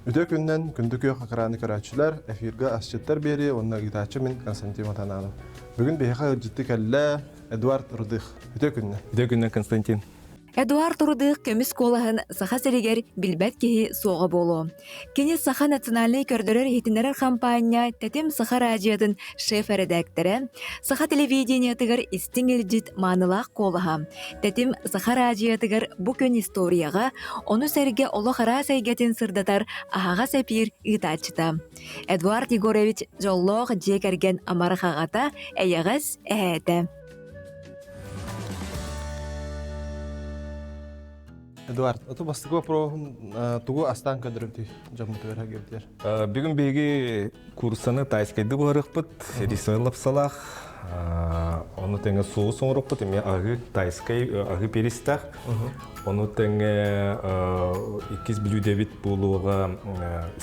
Үтө күннен күндүкө хакыраны карачылар эфирге асчыттар бери, онна гитачы мен Константин Матананов. Бүгүн бейха ыржытты кэллэ Эдуард Рудых. Үтө күннен. Үтө күннен Константин. Эдуард Рудых көміс колаһын саха серигер билбәт кеһи соға болу. Кені саха национальный көрдөрөр хитинерер компания тетим саха радиотын шеф-редакторы, саха телевидение тыгар истиңелжит манылақ колаһа. Тетим саха радиотыгар бу көн историяға, оны сәрге олы қара сәйгетін сырдатар ахаға сәпир ытачыта. Эдуард Егорович жоллоқ жекерген амархағата әйәғыз әәті. Эдуард, это бастыгы вопросым тугу астан көдөрөтү жамыты бера келдер. Бүгін беги курсаны тайскайды барықпыт, рисойлап салақ. Оны тәңе суы соңырықпыт, еме ағы тайскай, ағы перистақ. Оны тәңе 2 білудевит болуға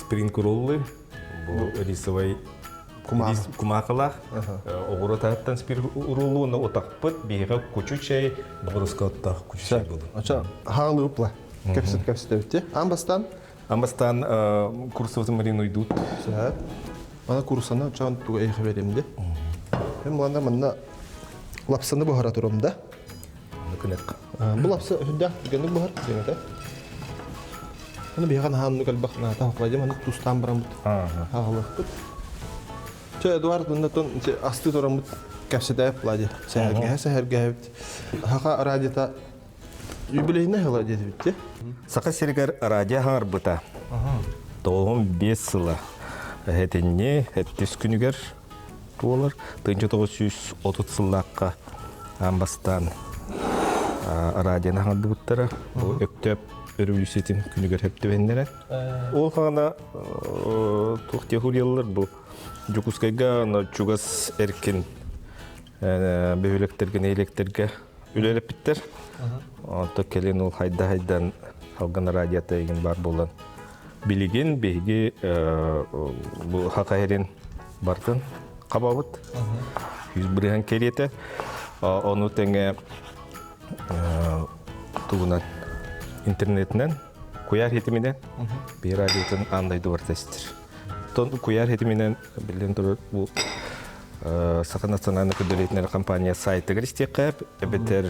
спринг роллы, бұл рисовай кумақылақ. Оғыры тағыттан спринг роллы, оны отақпыт, бейға көчучай, бұғырысқа оттақ көчучай болды. Ача, хағылы ұпла. Кәпсет өтті. Амбастан? Амбастан курсовызы марин уйдут. Сәт. Ана курсаны чағын туға әйхі беремді. Мен мұғанда мұнда лапсаны бұғара тұрымда. Күнек. Бұл лапсы үхінде гәнік бұғар, сенеті. Оны бейған хағымны кәлбақ тағықлайды, мұны тұстан бұрам бұд. Хағылық бұд. Че, Эдуард, мұнда тон асты тұрам бұд кәпсет әйіп бұлады. Сәхәрге әйіп. Хақа радиота юбилейіне ғыла деді бітті. Сақа сергер радио хаңар бұта. Тоғым 5 сыла. Әтенне, әттес күнігер болар. 1930 сыллаққа амбастан радионы хаңарды бұттары. Өктеп өрілісетін күнігер әпті бәндері. Ол қағана тоқтия хуриялар бұл. Жукускайга чугас әркен бөйлектерге, нейлектерге үлелеп біттер. Онты келен ол хайда-хайдан алған радиота еген бар болан. Билеген бейге бұл хақайрен бартын қабауыт. 101-ген кереті. Оны тәңе туғынан интернетінен, көяр хетімінен бей радиотын андайды бартастыр. Көяр хетімінен білден тұрыр бұл Сақа национальный көдөлейтінер компания сайты кірістек қайып, әбетер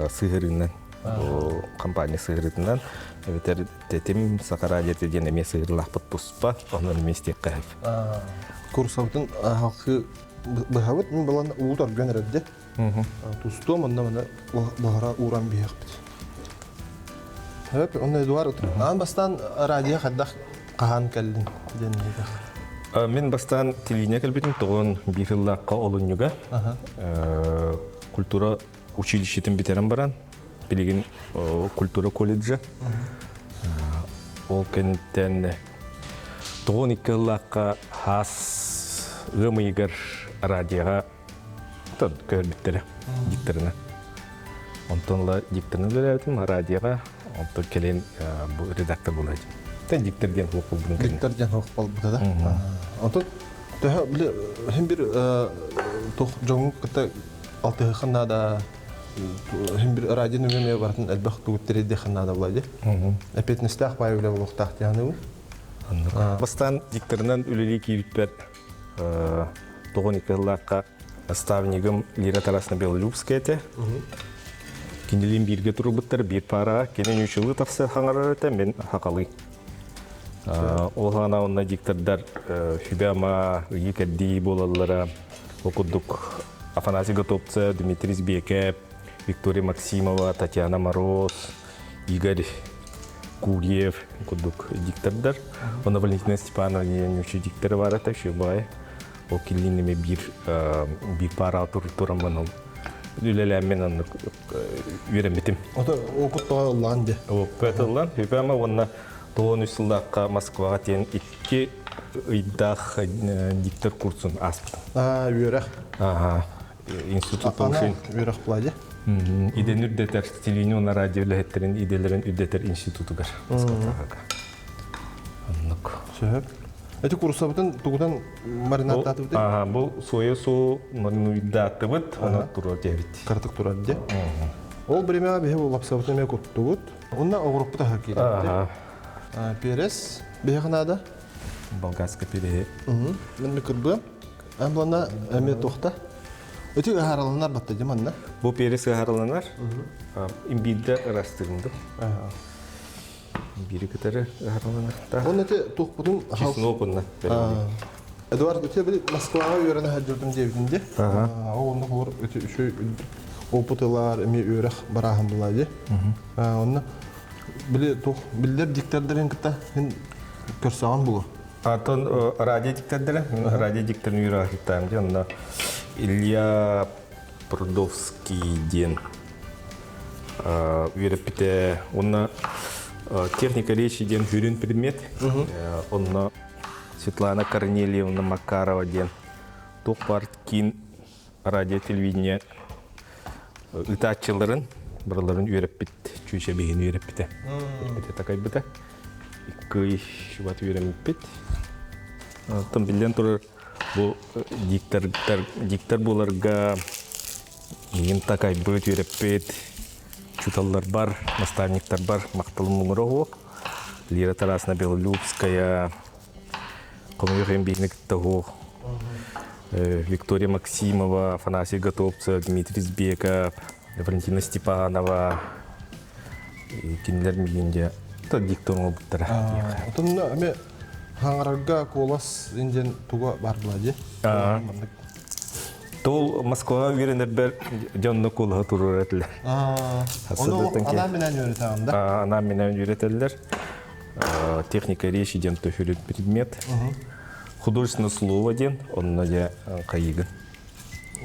сығырынан, компания сығырынан, әбетер тетім Сақа радиоты ден әме сығырлақпыт бұспа, онын местек қайып. Курсаутын халқы бұхавыт, мен баланы ұлыт арган әрәді. Тұсту мұнда бұғыра уран бейек біт. Оны Эдуард, бастан радио қаддақ қаған кәлдің денігек. Мен бастан телевидение кәлбетін тұғын бейхіллаққа олын юга. Культура училищетін бетерін баран. Білеген культура колледжі. Ол кәнттен тұғын икіллаққа хас ғымыйгар радиоға көрбеттері дикторына. Онтонла дикторны бөләбетім радиоға, онтон келен редактор болады. Дикторден хоқ болдың кәне. Дикторден хоқ болдың да. Онтон, hem bir жоңын кіті алтығы қанада, hem bir радио нөмеме бартын әлбәқ тұғыттері қанада болады. Әпетіністі ақпай өлі бұл ұқтақ deyаны бұл. Бастан дикторынан үлілі кейбітпер тұғын екіллаққа ставнигім Лира Тарасына Белолюбская әті. Кенделен бірге тұры бұттар, бір пара, кенен үшілі тақсы қаңарар әті, мен хақалы. Ол ғана онна диктордар Хүбәма, Екердей болалары, оқыдық Афанасий Готовцы, Дмитрий Збекеп, Виктория Максимова, Татьяна Мороз, Игорь Курьев, оқыдық диктордар. Оны Валентина Степанова нөші диктор бар әті, Шебай. Ол келінеме бір пара тұрамын ол. Үлеләмен оны үйреметім. Оқыттыға ұлан де. Оқыттыға ұлан. Хүбәма онна 9 Москваға тен 2 ұйдақ диктор курсын аспыдым. Үйерақ. Институт болшын. Үйерақ бұлайды. Иден үрдетер, телевизион радиолы әттерін иделерін үрдетер институты бар. Сөп. Әті курсы бұтын тұғыдан маринаттаты бұды? Бұл соя со маринуидаты бұд, оны тұрар дәбіт. Қартық тұрар де? Ол біреме бе ол лапса бұтын ме көтті бұд. Онна оғырып бұта хақиды. Перес, Бейханада? Болгарска пере. Мен микрбы. Амлана эме тохта. Өтө хараланар батта жаманна. Бу перес хараланар. Имбидде растырымды. Бири кытары хараланар. Он эти тухпутун Чеснокунна. Эдуард өтө били Москвага үйрөнө хаджырдым дебинде. Онда булар өтө үшө опытылар эме үйрөх барахым булады. Онда били тух билдер диктатордарын кыта көрсөгөн булу. Атын радио диктордары, радио дикторын үйрө хиттам де, онда Илья Прудовский ден үйрөп бите, онда техника речи ден хүрін предмет, онда Светлана Корнельевна Макарова ден тоқ бар кейін радио телевидение ытаатчыларын барларын үйрөп бит, чүйше бейін үйрөп бите. Такай бите. Иккый шубат үйрөп бит. Тым билен турар бу диктор буларга еген такай бит үйрөп бит. Чуталлар бар, наставниктар бар, мактал мумурого. Лира Тарасна Белолюбская, Комюхем Бигниктого, Виктория Максимова, Афанасий Готовцев, Дмитрий Збеков, Валентина Степанова, Киндер Мигинде. Это диктор мобуттара. Отонда эме хаңарга колас инден туга бар булади. Тол Москва үйренер бер жанны колга турur этилер. Оны ана менен үйрөтөм. Ана менен үйрөтелер. Техника речи ден төфүрөт предмет. Художественное слово ден, онна же кайыгын.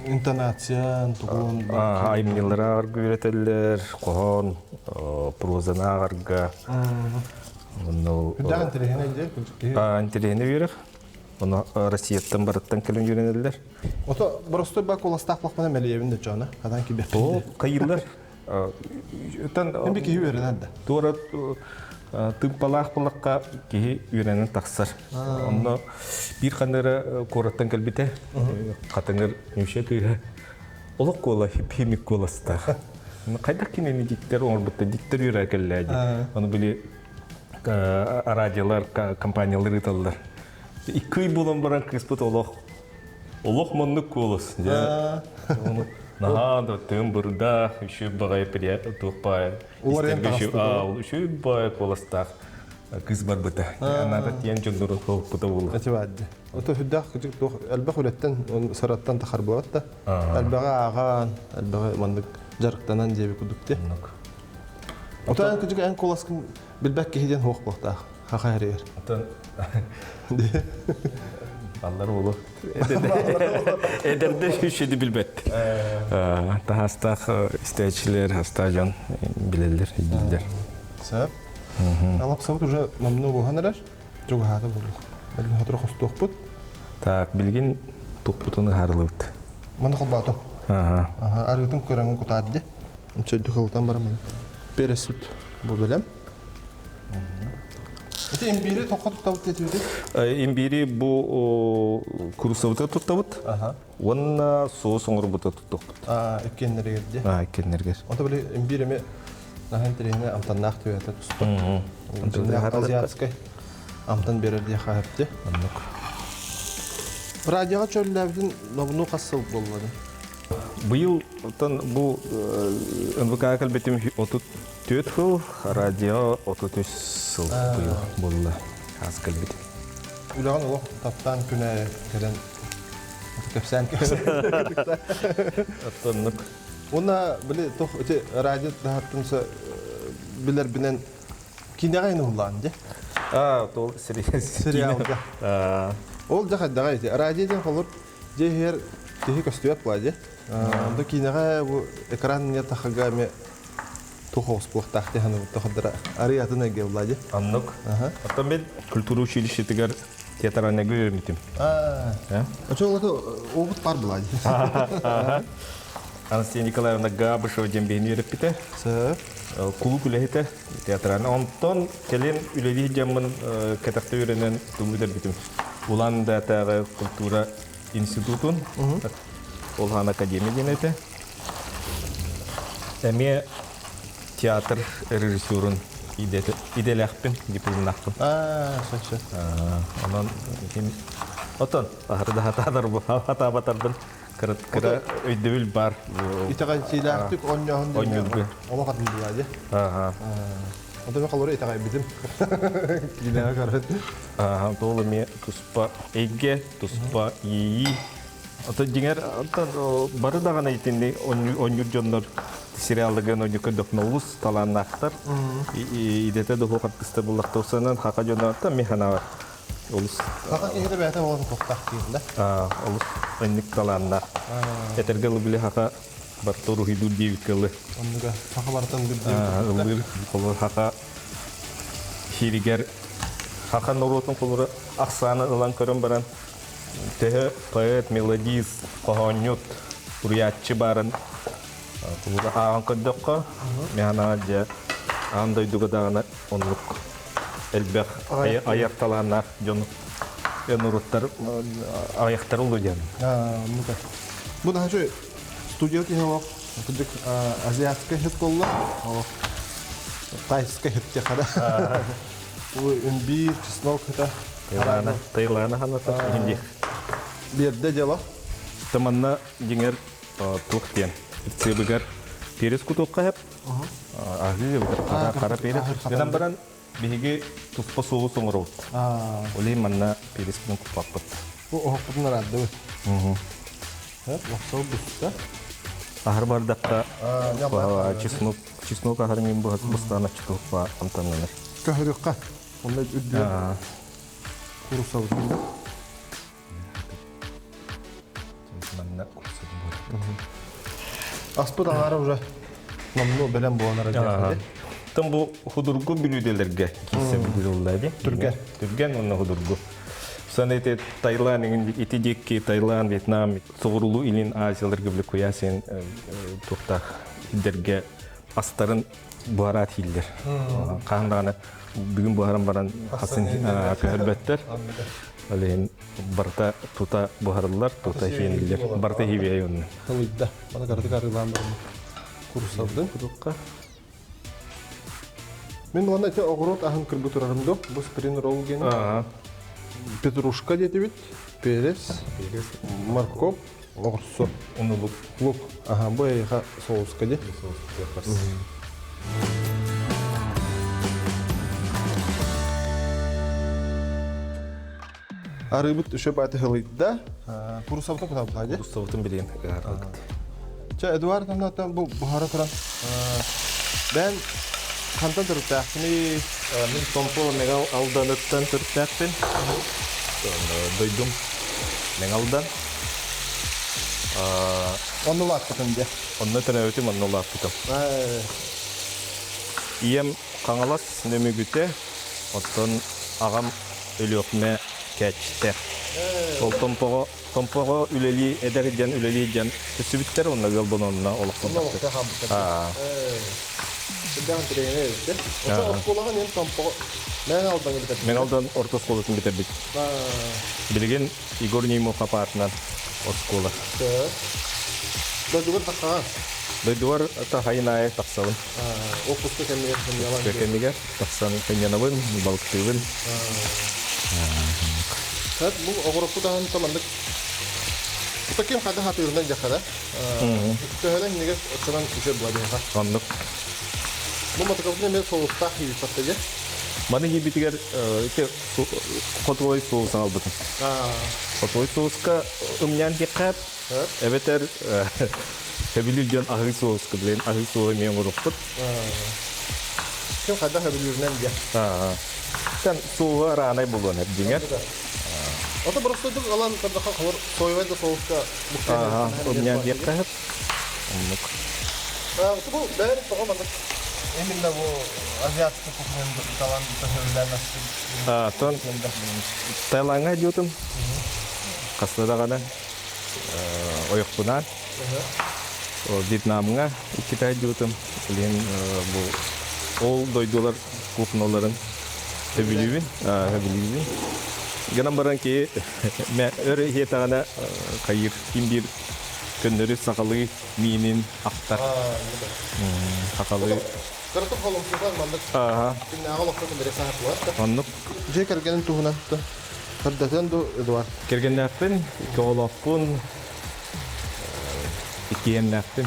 Интонация, тугун. Аймнелер үйрөтелер, кон, прозана арга. Дагы интерегене де. Интерегене үйрөк. Оны Россияттан бараттан келен үйренелер. Ото просто бак уластаклык менен мелиевинде жана, кадан ки бер. О, кайылар. Мен бик үйрөнөдө. Тура тымпалах палакка ки үйренен таксар. Онда бир кандары кораттан келбите. Катыңыр нүше кыйга. Олок кола химик коласта. Кайда кинени диктер орбутта диктер үйрөкелләди. Аны били радиолар, компаниялар италлар. Иккый булан баран кыспыт олох. Олох моннук колос. Нахада тым бурда еще багай приятно тухпай. Еще бай колостах. Кыз бар быта. Надо тиян жондурун хол быта болу. Атибадди. Ото хүддах кыжык тох албах үлеттен сараттан тахар булатта. Албага аган, албага мандык жарыктанан жеби кудукте. Ото кыжык эн коласкын билбек кихиден хок болта. Хахайрер. Ото Аллар болу. Эдерде үшеді билбет. Тахастах истечилер, стадион билелер, идилдер. Сәп. Алап сабыт уже мамну болғанырар, жоғы хаты болу. Әлін хатыры қос тоқпыт. Так, билген тоқпытыны харылыбыт. Маны қылбату. Арғытын көрәңін құтады де. Сөйді қылытан барамын. Пересіт бұл білем. Это имбири тоққа тұттабыт етуді? Имбири бұл күрісавыта тұттабыт. Онна соғыс оңырбыта тұттабыт. Еккенлері керде? Еккенлергер. Онда білі имбириме нахын тірейіне амтаннақ төйеті тұспыт. Азиатскай амтан берерде қағыпты. Радиоға чөлләбдің нобыну қасыл болғады? Бұйыл бұл НВК кәлбетім 34 жыл, радио 33 жыл бұйыл болды аз кәлбетім. Үліған олық таптан күні керен көпсән Аттанық. Оны білі тоқ өте радио дағаттымса білер бінен кейіне ғайны ұлан де? Ол Сериалда. Ол жақай дағай де. Радиоден қолыр жейхер кейі көстуеп бұлай де. Онда кейіне ғай экран не тақыға ме тухос плохтахте хану тохдра ариятына геллади. Аннук. Аттан мен культура училищетигер театральный görmüştüm. Ачолото опыт бар булади. Анастасия Николаевна Габышева дембени репите. Кулу күләһите театральный онтон келен үлеви жамын кетакта үйренен тумыдыр битим. Улан да тагы культура институтун. Ол хан академия денете. Эме театр режиссерын иделяхпин дипломнахпын. Саша. Онан ким отон ахырда хата батарбын. Кыра өйдөбүл бар. Итаган силахтык оньяхын. Оньюргу. Ома катын булады. Онда калоры итагай бидим. Килега карат. Толы ме туспа эйге, туспа ии. Ата дигер бары да гана итинде оньюр жоннор сериалдаган оньюр докнолус таланнактар. Идете до хокатыста булактосанан хака жоннорта механа олус. Хака кегде бәтә болон токтак кийинде. Олус энник таланна. Этергел биле хака бартуру хиду дивкеле. Онда хака бартан билде. Колор хака хиригер хака норотун колору аксаны ылан көрөн баран. Теhe поэт, мелодист, когонют, уриятчы барын. Кулуда ағын көддөкқа, механа жа ағындай дугадағына онлық әлбәқ аяқталанар жонық. Өңіруттар аяқтар ұлы ден. Бұл хәші студия кейі күдік азиатская хет қолы, тайская хет текада. Үнбир, чеснок хета. Тайлана ханата hindi. Берде дела. Таманна деңер туқтен. Цебігер перес кутуққа хеп. Ахли қара перес. Генам баран биһиги туспа соғу соңыроут. Олей манна перес күн купаппыт. Оқпытын радды. Лақсау бұста. Ахыр бардаққа чеснок ахыр мен бұстана чытуққа антаннаныр. Көхіріққа. Онда үдді. Курсал бұнда. Аспыт аңары уже намну білен боланар әжәсінде. Там бұл худургу білуделерге кейсе білуделерді. Түрген онна худургу. Сан эти Таиланд, эти декки Таиланд, Вьетнам, соғырулу илин Азияларга білі көясен тоқтақ илдерге астарын бұхарат хиллер. Қағындағаны бүгін бұхаран баран хасын көхірбәттер. Олейін барта тута бұхарылар, тута хиенілер. Барта хивей онны. Талыйда. Бана карды қарылан бұрын курсалдың. Құдыққа. Мен бұланда әте оғырот ағын кірбі тұрарымды. Бұл сприн ролл гені. Петрушка деті бит. Перес. Морков. Оғырсо. Оны лук. Лук. Бұл әйіға соуска де. Арыбыт үші бәті ғылыйда. Курсавтың құта бұлайды. Курсавтың білейін. Эдуард анатан бұл бұхара тұран. Бән қантан тұрттақпыны? Мен томпо мегал алданыттан тұрттақпын. Дойдым мегалдан. Оны лақпытын де? Онны тәнәуетім, онны лақпытым. Ием қаңалас нөмігіте, оттан ағам өлі өкме кәчті. Ол томпоға үлелі әдәрден, үлелі ден түсібіттер, онна ғалбын онына олықпын. Онна олықта қабыттыр. Сілден трейне өзді. Оса осколаға мен томпоға мен алдан бітер? Мен алдан орта сколатын бітердік. Білген Игор Неймов апартынан оскола. Дойдуғыр таққаған? Дойдуғыр тақайынайы тақсалын. Оқысты кәмегер? Кәмегер тақсан кәнянабын, балықтығын. Бұл оғырықпы дағын тамандық. Бұта кем қады хатырынан жақада? Төхелен неге отсынан үшер бұладыңға? Қандық. Бұл матықабытын мен соғыстақ хейіп саттығы? Маны ебетігер қотуой соғысын албытын. Қотуой соғысқа үмнян кеқап, әбетер әбілілден ағый соғысқы білейін, ағый соғый мен ұрықпыт. Кем қады әбілілінен де? Сән соғыға рағанай болуын әп деңер. Ота бұрыстойдық алан қырдақа қалыр сойвайды соғысқа бұқтайын? Үмнян кеқап. Бұл бәрі соға бандық. Именно бұл азиатский кухнен талан төхірілден Тон Таиландға диотым. Қасылада ғана ойықпынан. Вьетнамға Китай диотым. Ол дойдулар кухноларын өбілуін. Генам баран ке өрі хетағана қайыр кимбір көннөрі сақалы миінін ақтар. Сақалы Кыртык холом туган мандык. Ага. Кине агалыкка бере саат бар. Оннук Же кергенин тугунан да. Кырдатан до Эдуард. кергеннәппин, ике олаппын, ике еннәппин.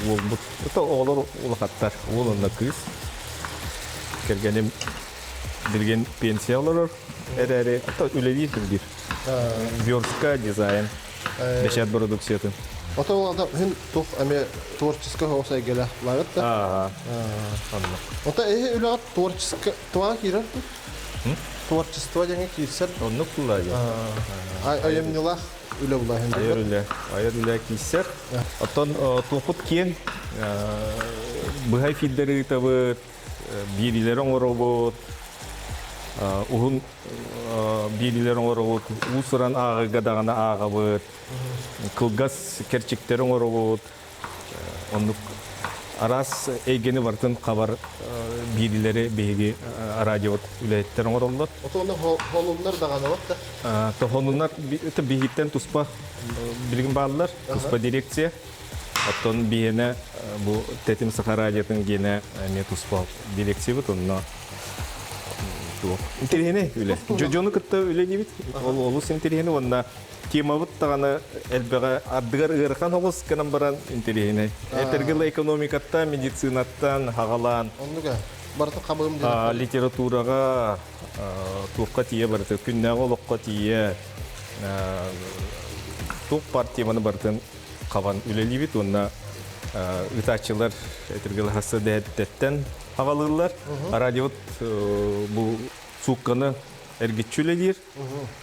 Ол бут, это олар улахаттар, ол онда кыз. Кергеним билген пенсиялар, эрере, это үлеви бир. Верстка, дизайн, бешет продукцияты. Ото оларда хин тух аме творческая хоса геле лагат да. Ага. Оннук. Ото үлегат творческая туа кирер. Творчество жаңа кирсер. Оннук куллаги. Аемнилах үле була хин. Айырлы кисер. Оттон тупут кен быгай фиддери табыт, бирилер оңоробот, ухун бирилер оңоробот, усуран ағы гадағана ағабыт, кылгас керчектер оңоробот, оннук арас эйгени бартын қабар бирилери беги радиот үлеттер оңоробот. Ото оны холундар дагана бат да. Тохонунар это бигиттен туспа билгин баалар, туспа дирекция. Оттон биене бу тетим сахарадиятын гене не туспа дирекция бут онна. Интерене үле. Жону кытта үле дебит. Ол интерене онна тема бут таганы элбеге аддыгар ырхан холос канан баран интерене. Этергел экономикатта, медицинаттан, хагалан. Оннуга барты кабым Литературага туққа тие барты, күннәгә олыққа тие туқ партияманы бартын қабан үлелі бит, онна ұтачылар әтіргіл хасы дәттен хавалылар. Радиот бұл суққаны әргетші үлелер,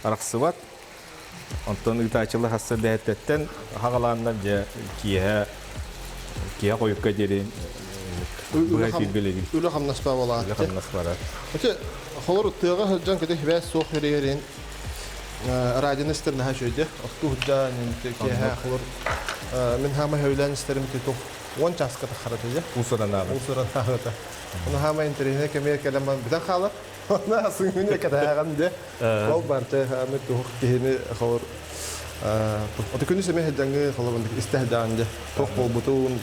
арақсы бат. Онтан ұтачылар хасы дәттен хағаланнан кие қойыққа дерен Үле хамнаспа бола. Үле хамнаспара. Өте холор тыга хыджан кете хибәс сох херерин. Радионистер наһа шөйдә. Акту хыджан инте ке холор мен хама хәйлән истерим ки тох 10 часка тахарата я. Усуранаа. Усуранаа. Оны хама интернет кеме калама бидан хала. Она сыгыне кадаган де. Ол барта хама тох кене холор Ото күнү семе хәҗәнгә холор истәһдан де. Тох бул бутун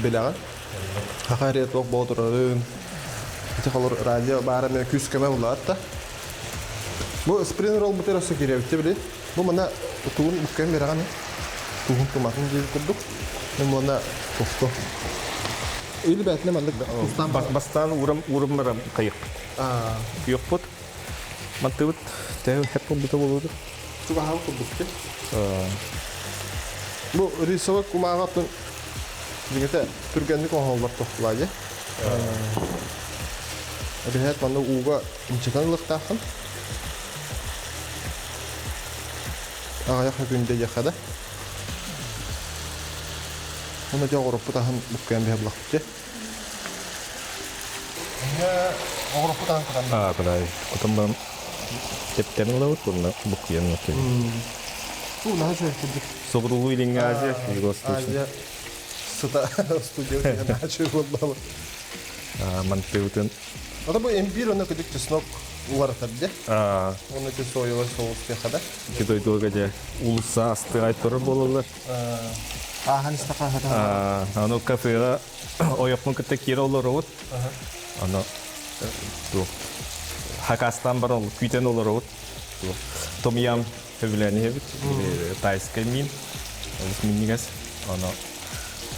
беләгән. Хакария ток болдырын. Ите холор радио бары мен күз кеме булатта. Бу сприн рол бутерасы кирәк бит. Бу мына тугын бүккән берәгән. Тугын томатын җир курдык. Мен моны тосто. Или бәтне мандык Бастан урым кайык. Күйөк бут. Мантыбыт тәү хәп бута булды. Туга хал курдык. Бу рисовок кумагатын Дигәтә түргәнлек оңоллар тохлады. Әбәһәт манда уга инчеканлык тахын. Ага күндә яхада. Моны җавырып тахын бүккән бе блакчы. Огырып тахын кыран. Кыдай. Котомдан кептерин лавыт булна букыян мөкән. Бу нәҗә килде. Собрулу илиңә Азия, Югославия. Сыта студия начал вот. Мантеутен. Это был имбирь, он как чеснок уартадде. Он эти соевый соус кехада. Кидай долгоде улса астыгай туры болалар. Ханистака хата. Аны кафега ояпмын китте кире олар вот. Аны ту Хакастан бар ол күйтен олар вот. Томьям хөвләне бит. Тайскай мин. Минигас. Аны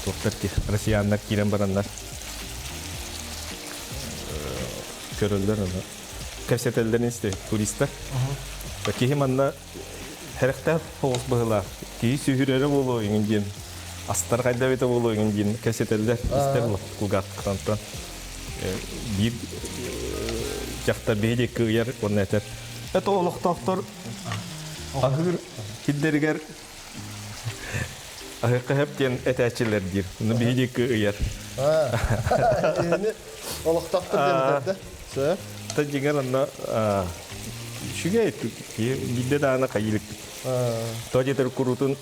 Тоқтарки, россияндар кирен барандар. Көрөлдөр аны. Кәсетелдерин исте, туристтер. Кеһи манна хәрәктә хогыс быгыла. Ки сүйрәре болу иңдин. Астар кайда бете болу иңдин. Кәсетелдер истер бу кулгат кантан. Бир жакта беде кыяр коннетер. Это олоктоктор. Ахыр хиддергер Ахыптен этәчеләр дир. Ну бейдек ыяр. Эне олоктактыр димдә. Сә. Та дигән анда шугай бидә дана кайылык. Тоҗетер курутун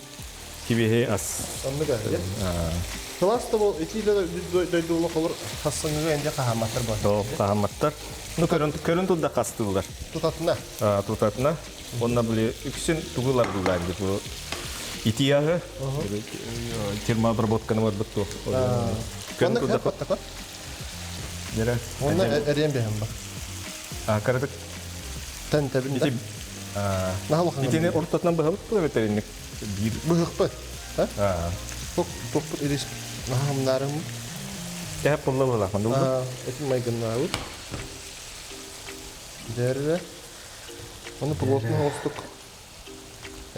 кибеһе ас. Андыга. Класста бу икиле дойдулы холор хасынга инде кахаматтар бар. Топ кахаматтар. Ну көрүн туда кастылар. Тутатна. Тутатна. Онна биле үксен тугылар булган дип. итияғы термообработканы бар бұтту. Оны кәп баттақ, оны әрен бәйім бар. Қарадық. Тән тәбінде. Итені ұрттатынан бұға бұтту өтерінік. Бұғық ба? Тоқ бұт ерес нағамнарым. Әп бұлла бұлла қанды бұлда? Әтін майгынна ауыт. Дәрі. Оны пұлотын ауыстық.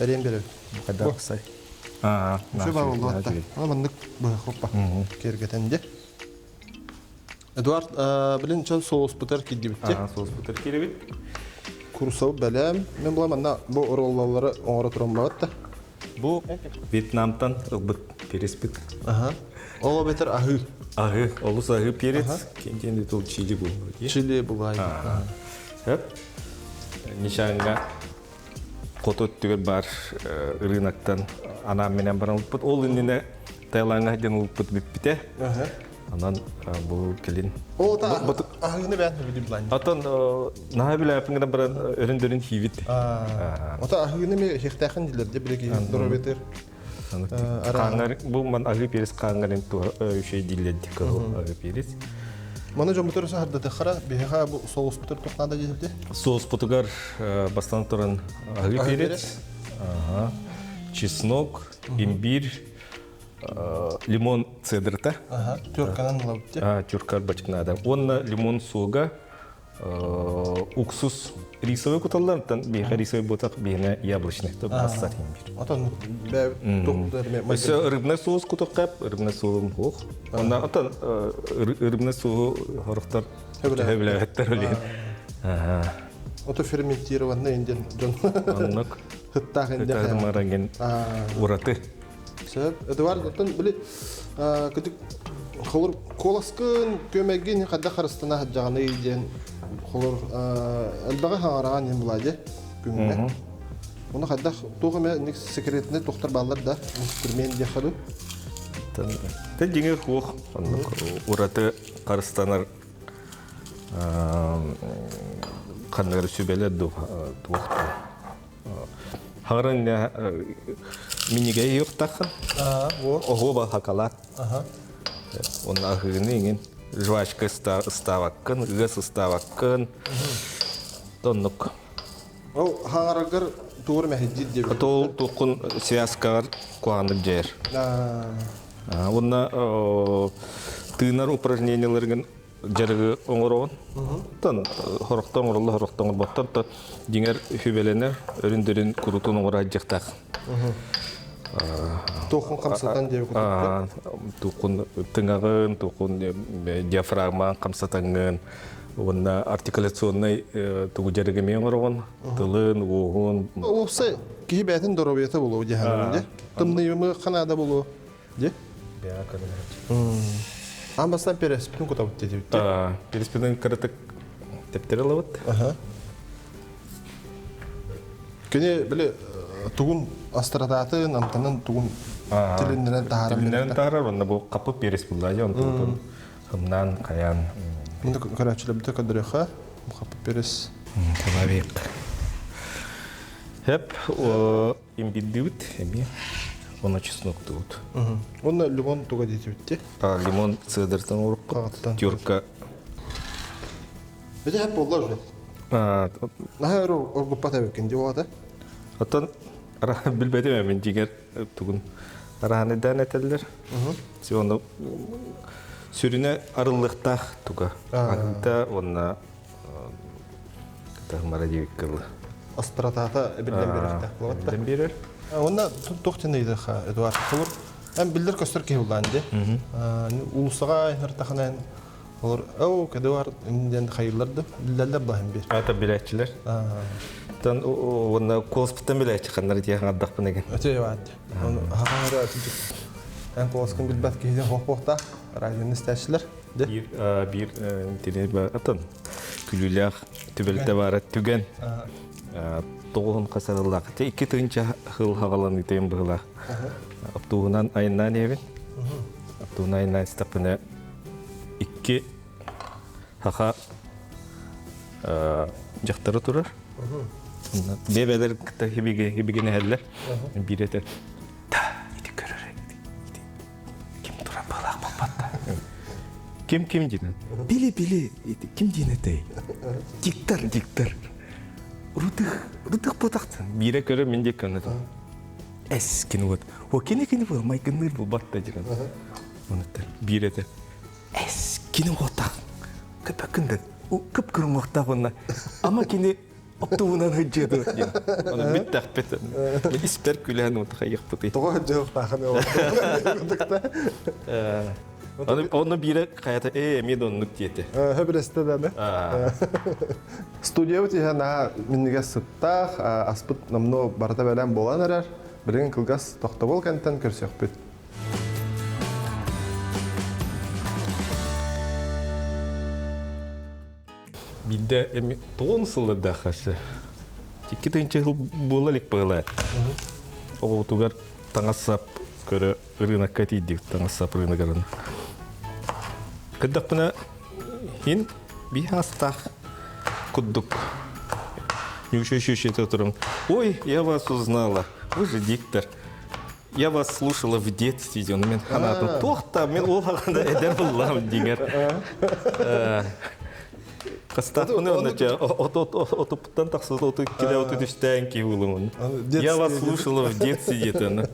Әрен беріп. Қайда қысай. Şu var oldu hatta. Ama ben de hoppa kergetende. Eduard bilin çal soğuz butar ki gibi bitti. Soğuz butar ki bit. Kursav belem. Ben bulamam na bu orolları ona turan bağıttı. Bu Vietnam'dan ılbıt peris bit. Aha. O beter ahı. Ahı. Olus ahı peris. Kendi tol Çili bu. Çili bu gayet. Hep. Nişanga Kotot tüger bar rınaktan anam menen baran ılbıt. Ol indine Tayland'a giden ılbıt bipite. Anan bu kelin. O da ahını ben bildim lan. Atan naha bile yapınca baran öründürün hivit. O da ahını mi hektahan diler de bilegi duru beter. Kangar bu man ahı peris kangarın tu şey dillerdi kalı ahı peris. Mana jomutör saharda tıxara beha bu soğuz butar toqnada geldi. Соус потугар бастан туран ahı peris. Чеснок, имбирь, лимон цедрта. Aha, Türkan'ın lavuttu. Тюркар бачкнада. Онна лимон суга, уксус рисовый куталлар, тан беха рисовый ботак бехне яблочный. То бастар имбирь. Atan bäv toqdur me. Все рыбный соус кутакап, рыбный соус хох. Онна атан рыбный соус хорохтар. Хевләттер үлен. O da fermentированный инден жон. Аннак. Хыттак инде. Тадмаранген ураты. Себеп Эдуард атын биле кытык холор коласкын көмөгүн кадда харыстана хаджаганы иден холор албага хаараган ем буладе күнгө. Уну кадда тугуме ник секретне токтор баллар да инструмент дехалу. Тен деңе хох. Аннак ураты карыстанар кандар сүбелер туакта. Харын миниге юктакын. Ого ба хакалат. Он ахыгынын жвачка ставаккын, гыс ставаккын. Тоннук. О хаарагар тууру мехидит деп. Тол тукун связкар куандык жер. Онна тыынар упражненияларгын жарыгы оңорон. Тан хорохтон оролла хорохтон боттар та диңер хүбеленер өрүндөрүн курутун оңора жактак. Тохун камсатан деп кутат. Тукун тыңагын, тукун диафрагма камсатангын. Онна артикуляционный тугу жарыгы мен орон, тылын, угун. Олса кибетин доробета болуу жаһанында. Тымнымы канада болуу. Же? Я канада. Амбастан перес бүтүн кутабыт деп. Переспеден кырытык тептерелебит. Кene bile tugun astradатын амтанын тугун тилинден таарам. Тилинден таарар, онда бу капы перес буллай, онтон хымнан каян. Мында карачылы бите кадырыха, капы перес. Табабек. Хеп имбиддибит, эми оны чеснок тут. Онда лимон туга дитибитти. Лимон цедертен уруп, тюрка. Бите хеп болду уже. Нахар оргуппа табекин жолата. Атын билбедим мен жигер тугун араныдан этелер. Сиону сүрүнө арылыктак туга. Анда онна тамара дивиккыл. Астратата билден беректе. Билден берер. Онда токтенейди ха Эдуард Холор. Эм билдер көстөр ке уланды. Улусага нартаханан Olur, o kadar var indiğinde hayırlardı, bildiler bahim bir. Ata biletçiler. Tan ona kosptan biletçi kanlar diye ngadak panagen. Öte var. Onu hara atınca. En koskun bilbet ki hohta, rayonun isteşler. Bir tine atan külüler tübelte var tügen. Toğun kasarlar. Te iki tınca hıl havalan item bıhla. Abtuğunan ayından evin. Abtuğunan ayından istapına İki haha jaktары турар. Бебелер hibigene heller. Bir eter. Ким дейін? Били, ким дейін әтей? Диктор. Рудық потақтын. Бире көрі мен де көңілді. Әс кені бұд. О, кені бұл, май кені бұл батта жүрін. Бире де. Әс кені потақ. Көпәкінді. Көп көрім оқтақ онна. Ама кені оптуынан høджеді. Оны бет тақпет. Мен іспер күлән отқа еқпыты. Тоға жоқ тақын Оны бире қаята, мен оны нүктеті. Хөбіресті дәді. Студия өте ғана меніге сұттақ, аспыт намны барда бәлән болан әрәр. Бірген кілгас тоқта бол кәнттен көрсек бүт. Бидде эми 9 сылда хашы. Тикки тынчы жыл болалык байлар. О тугар таңасап көрө рынокка тийдик, таңасап рыногарын. Кыддакпына хин би хастах куддук. Юши турум. Ой, я вас узнала. Вы же диктор. Я вас слушала в детстве, он мен ханату тохта, мен олганда эдер булам дигер. Кастахуны онача отоптан таксыз оты киле оты түштән ки улымын. Я вас слушала в детстве где-то.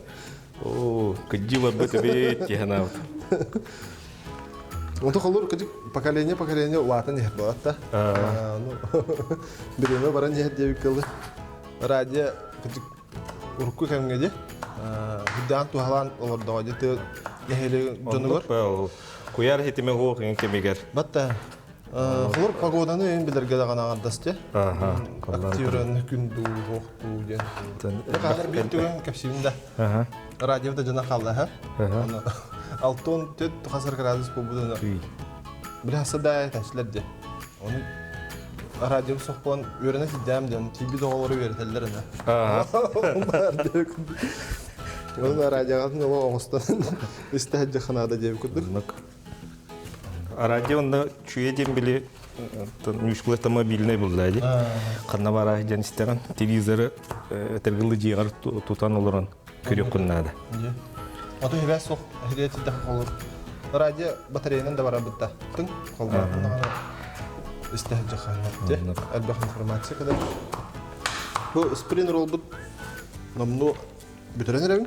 О, кадила бет тихана. Онто холур кыжык поколение улатын ехет болат та. Биреме баран ехет дебик кылды. Радио кыжык урку кемгеде. Худдан тухалан олордоо жете ехели жонугор. Куяр хитиме хоохин кемигер. Батта. Холур погоданы эн билерге дагана ардасты. Активрен күндү хоохту ден. Кадыр бир түгөн кепсибинде. Радиода жана калды, Алтон төт хасар градус побудана. Биласа да ташларда. Оны радио сохпон өрөнө сидемден тиби доголору беретелер ана. Оны радиодан оло оңостан истәҗә ханада деп күдүк. Радионда чуедем били нюшклы автомобильный булды. Каннабара жанистан телевизоры тергылы жигар тутан олорон көрөк куннады. Ото хебе сох хедети да холор. Радио батареянан да бара бутта. Тын колбарына истәҗә ханатте. Албах информация кадәр. Бу спринер ул бут намну бүтерәнерәң.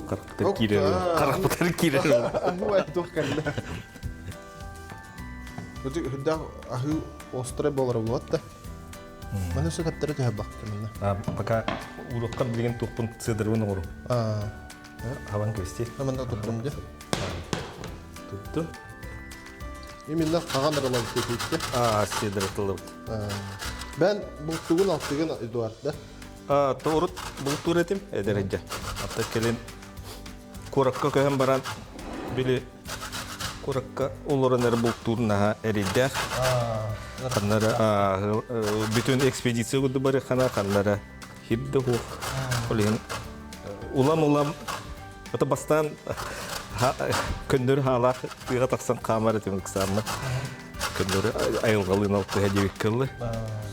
Карактер кире. Ай, тохканда. Бу худда аху острый болар булатта. Мана сөкәттәре тәһәббак кемне. Пока урокка билген тохпун цедервен ору. Хаван квести. Мана тоттым ди. Тутту. Именно кагандаралар кетти. Цедер тылып. Бен бу тугун алтыгын Эдуард да. Тоорут бул туретим эдереже. Атта келен коракка көһөн баран били коракка олоронер бул турна эриде. Каннара бүтүн экспедиция гуду бары каннара хидде ху. Олен улам ата бастан көндөр халак тыга таксан камера тем ксамны. Көндөр айылгалын алып хадибек кылды.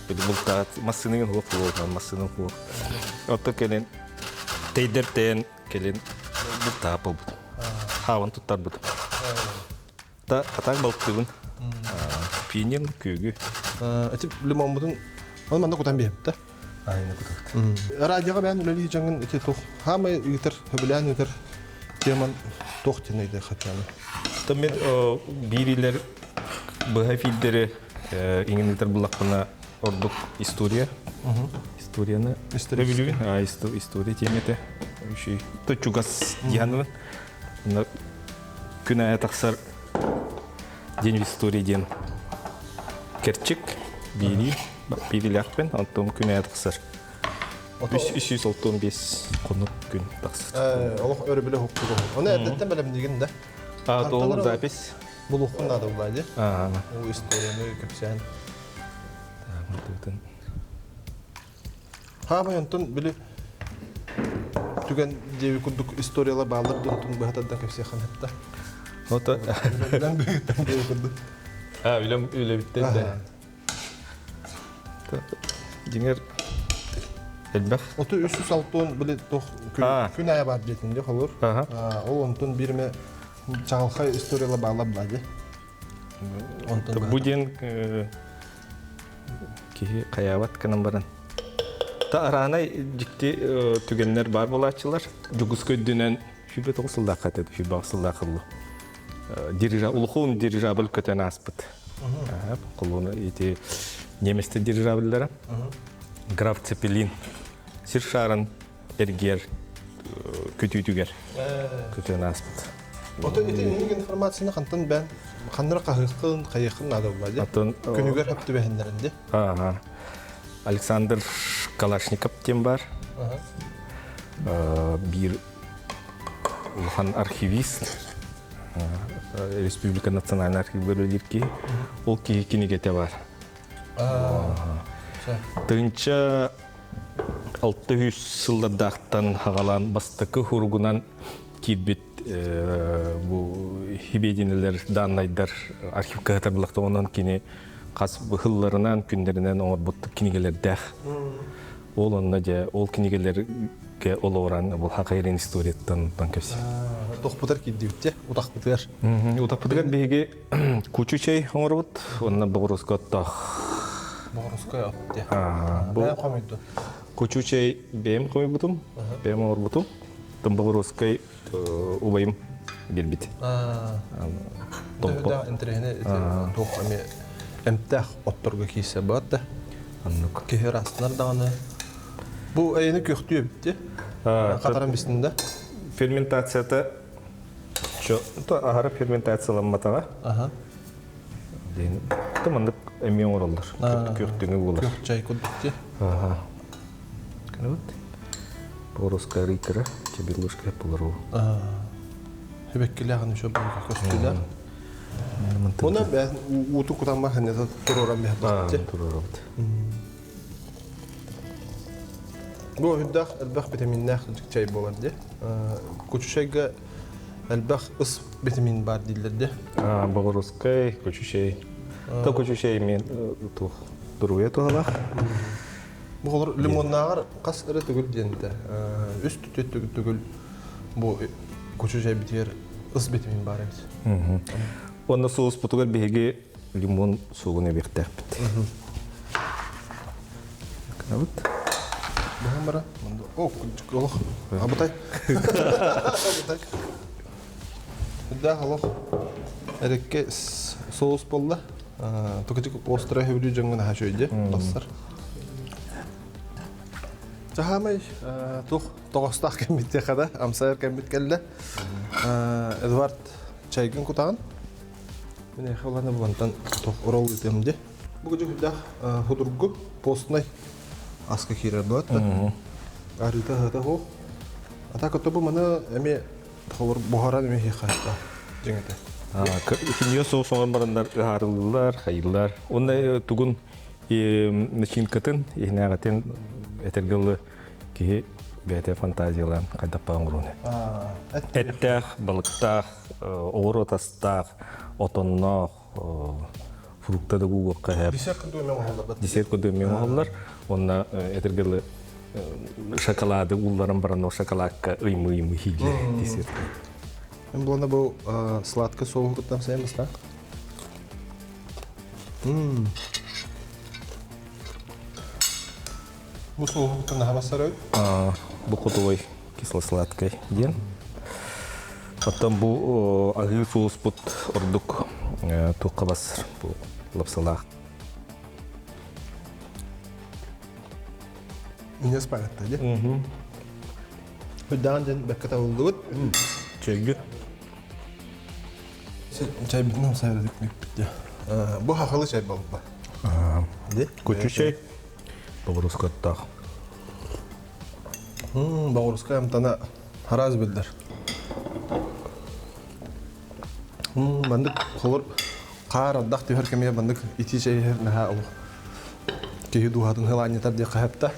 Бул та машинанын хукугу, машинанын хукугу. Ата келен тейдертен келен бул тапыл. Хаван туттар бут. Та атак балктыгын. Пинен көгү. Этип лимонбудун ал манда кутан беп да. Айны кутат. Радиога мен үлели жаңын эти тох хамы итер хөбүлән итер теман тохтыны иде хатаны. Та мен бирилер бахафилдери иңинитер булакына ордук история. Историяны история. История темете. Уши точугас дияны. На күнә таксар день истории ден. Керчик бирилякпен антом күнә таксар. 365 конук күн таксар. Олох өрө биле хукугу. Аны әдәттән белем диген да. Толук запись. Бул укунда да булады. О историяны көпсән. Хамы антон биле түгән деви кудук историялар балдар дутун бахатадан көпсә ханатта. Ота Билен бөгөттән деви кудук. Билем үле биттен дә. Динер элбах. Оты 306 биле тох күн ая бар бетинде холор. Ол антон бирме Чағылқай историялы бағлап бәді. Бу ден кихи қаябат канан баран. Та аранай жикти түгеннер бар болачылар. Жүгіз көйдінен хүбе тоғысылда қатеді, хүбе ақсылда қылу. Улықуын дирижабыл көтен аспыт. Құлуыны еті неместі дирижабылдары. Граф Цепелин, сир шарын эргер көтүйтүгер көтөн аспыт. Ото этинин информацияны кантан бен кандыр кахыкын, кайыкын ады бади. Күнүгөр хөптү бехендеринде. Александр Калашников тем бар. Бир улхан архивист. Республика национальный архив бөлөлөрки ол кинигете бар. Тынча 600 сылдардақтан хағалан бастықы хургунан кирбит бу хибединелер данайдар архивка катарлыкта онан кини кас хылларынан күндеринен оңор буттук кинигелер дах. Ол онна же ол кинигелерге олоран бул хакайрын историятан банкасы. Тохпутар киддибитте, утакпутар. Утакпутар беге кучучей оңорбут, онна богроскоттах. Богроская атте. Бу камыйды. Кучучей бем комибутум, бем оңорбутум. Томбогроскай убайым билбит. Да, интерене тох ами эмтах отторго кийсе бат. Аннук. Кехерастар даны. Бу айны көктү битти. Катаран бисинде. Ферментацияда агара ферментацияланматага. Дейин. Томандык эми оңоролдор. Көктүңү болор. Көк чай куддикти. Вот. Богроская ритера, чеберлушка полару. Хөбеккелягын ошо бага көстүлөр. Муна бен уту кутанма ханета турорам бехбатти. Турорабыт. Бу хүддах албах витаминнах чай боларди. Кучушайга албах ыс витамин бар дилерди. Богроская, кучушей. То кучушей мен тух дуруя туалах. Бу лимоннагыр кас ыры түгүл денде. Үст түтөт түгүл бу кучушай битер ыс витамин бар эмес. Онда соус путугар беге лимон сугуна бектепт. Канабыт. Бахамара. О, кулох. Абытай. Абытай. Да, халох. Эрекке соус болла. Токачык острый хөвлү жөнгөн хашойде. Басар. Жахамай тух тогостак кемитте када, амсайыр кемит келде. Эдвард чайгын кутаган. Мен хавлана булгантан тух орол итемде. Бугу жүйдө худургу постнай аска кирер болот. Арита хата хо. Ата көтөбү мана эми ховор бухаран эми хикайта. Жеңете. Киньо соус оңгон барандар харылдылар, хайылдар. Ондай тугун начинкатын, ихнагатын этергылы ки бете фантазиялан кайдаппаган уруне. Эттах, балыктах, ооротастах, отоннох, фруктады гугукка хеп. Десерт көдөмөң оголлар. Онна этергылы шоколады улларын баран шоколадка ыймы хиле десерт. Мен буланда бу сладкый соус кыттам саймыз да. Бу соус кыттам хамасары. Бу кутовой кисло-сладкой ден. Потом бу агыл соус пут ордук тукабас бу лапсалах. Мне спалатта, де? Хүддан ден бәкката улдугут. Чайгы. Чай битнем сайрыдык битти. Бу хакылы чай болуп ба. Де? Көчү чай. Богроскоттах. Богроская амтана хараз билдер. Бандык холор кар аддак тихер кемия бандык ити чай наха ол. Кеһи дуһатын хыланы тар дия кахапта.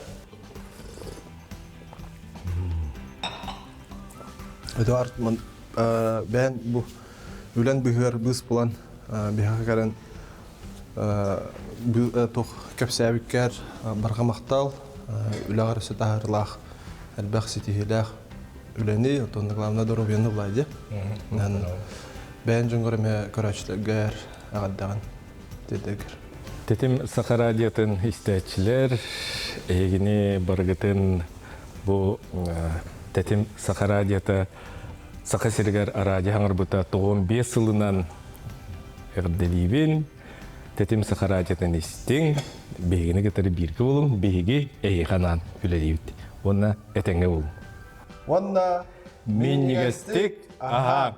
Эдуард бен бу үлән быһыр быз булан бихакаран бу тох кепсәбиккәр барга мактал үләгәр сетahırlах әлбәх ситихилах үлени, отон главное дорогоны булайды. Бән жүнгөрөмө көрөчлөгөр агаддаган дедегер. Тетим Саха радиотын истечилер эгини баргытын бу Тетим Саха радиота Саха Сиригер радио хаңарбыта 95 жылынан эрделибин Тетим Саха радиотын истин бегини кетери бирки болун беги эйханан үлелибит. Онна этеңге болун. Онна Миннигестик, ага.